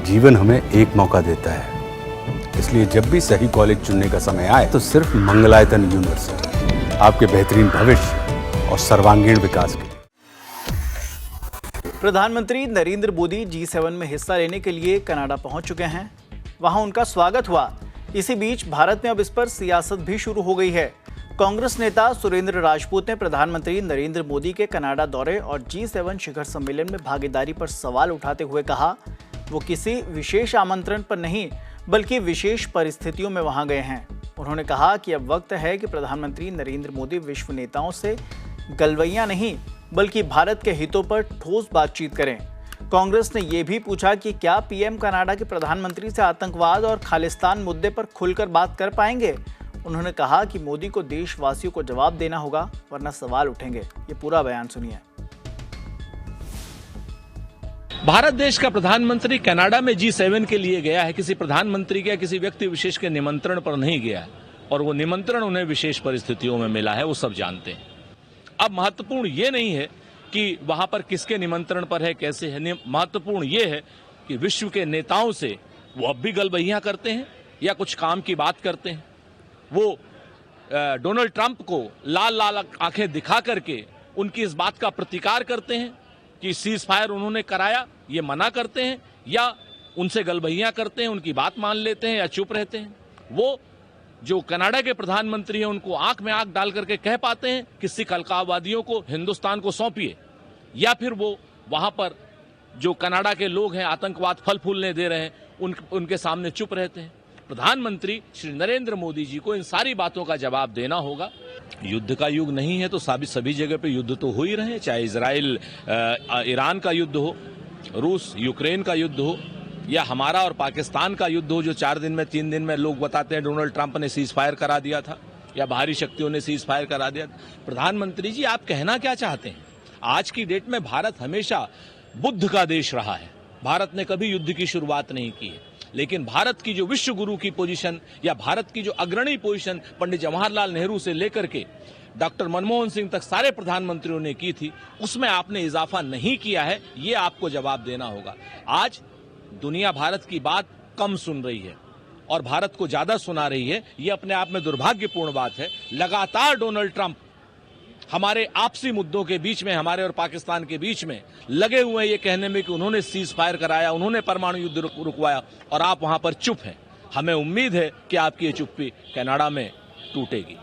जीवन हमें एक मौका देता है, इसलिए जब भी सही कॉलेज चुनने का समय आए तो सिर्फ मंगलायतन यूनिवर्सिटी आपके बेहतरीन भविष्य और सर्वांगीण विकास के लिए। प्रधानमंत्री नरेंद्र मोदी G7 में हिस्सा लेने के लिए कनाडा पहुंच चुके हैं। वहां उनका स्वागत हुआ। इसी बीच भारत में अब इस पर सियासत भी शुरू हो गई है। कांग्रेस नेता सुरेंद्र राजपूत ने प्रधानमंत्री नरेंद्र मोदी के कनाडा दौरे और G7 शिखर सम्मेलन में भागीदारी पर सवाल उठाते हुए कहा, वो किसी विशेष आमंत्रण पर नहीं बल्कि विशेष परिस्थितियों में वहां गए हैं। उन्होंने कहा कि अब वक्त है कि प्रधानमंत्री नरेंद्र मोदी विश्व नेताओं से गलवैयां नहीं बल्कि भारत के हितों पर ठोस बातचीत करें। कांग्रेस ने यह भी पूछा कि क्या पीएम कनाडा के प्रधानमंत्री से आतंकवाद और खालिस्तान मुद्दे पर खुलकर बात कर पाएंगे। उन्होंने कहा कि मोदी को देशवासियों को जवाब देना होगा वरना सवाल उठेंगे। ये पूरा बयान सुनिए। भारत देश का प्रधानमंत्री कनाडा में G7 के लिए गया है, किसी प्रधानमंत्री के किसी व्यक्ति विशेष के निमंत्रण पर नहीं गया है और वो निमंत्रण उन्हें विशेष परिस्थितियों में मिला है, वो सब जानते हैं। अब महत्वपूर्ण ये नहीं है कि वहां पर किसके निमंत्रण पर है, कैसे है। महत्वपूर्ण ये है कि विश्व के नेताओं से वो अब भी गलबहियां करते हैं या कुछ काम की बात करते हैं। वो डोनाल्ड ट्रंप को लाल लाल आंखें दिखा करके उनकी इस बात का प्रतिकार करते हैं कि सीज फायर उन्होंने कराया, ये मना करते हैं, या उनसे गलबहियां करते हैं, उनकी बात मान लेते हैं या चुप रहते हैं। वो जो कनाडा के प्रधानमंत्री हैं उनको आंख में आंख डाल करके कह पाते हैं कि सिख अलगाववादियों को हिंदुस्तान को सौंपिए, या फिर वो वहां पर जो कनाडा के लोग हैं आतंकवाद फल फूलने दे रहे हैं उनके सामने चुप रहते हैं। प्रधानमंत्री श्री नरेंद्र मोदी जी को इन सारी बातों का जवाब देना होगा। युद्ध का युग नहीं है तो सभी जगह पे युद्ध तो हो ही रहे हैं, चाहे इजराइल ईरान का युद्ध हो, रूस यूक्रेन का युद्ध हो, या हमारा और पाकिस्तान का युद्ध हो जो 4 दिन में 3 दिन में लोग बताते हैं डोनाल्ड ट्रंप ने सीज फायर करा दिया था या बाहरी शक्तियों ने सीज फायर करा दिया था। प्रधानमंत्री जी, आप कहना क्या चाहते हैं? आज की डेट में भारत हमेशा बुद्ध का देश रहा है। भारत ने कभी युद्ध की शुरुआत नहीं की है, लेकिन भारत की जो विश्व गुरु की पोजीशन या भारत की जो अग्रणी पोजीशन पंडित जवाहरलाल नेहरू से लेकर के डॉक्टर मनमोहन सिंह तक सारे प्रधानमंत्रियों ने की थी, उसमें आपने इजाफा नहीं किया है। ये आपको जवाब देना होगा। आज दुनिया भारत की बात कम सुन रही है और भारत को ज्यादा सुना रही है। ये अपने आप में दुर्भाग्यपूर्ण बात है। लगातार डोनाल्ड ट्रंप हमारे आपसी मुद्दों के बीच में, हमारे और पाकिस्तान के बीच में लगे हुए हैं ये कहने में कि उन्होंने सीज फायर कराया, उन्होंने परमाणु युद्ध रुकवाया, और आप वहां पर चुप हैं। हमें उम्मीद है कि आपकी ये चुप्पी कनाडा में टूटेगी।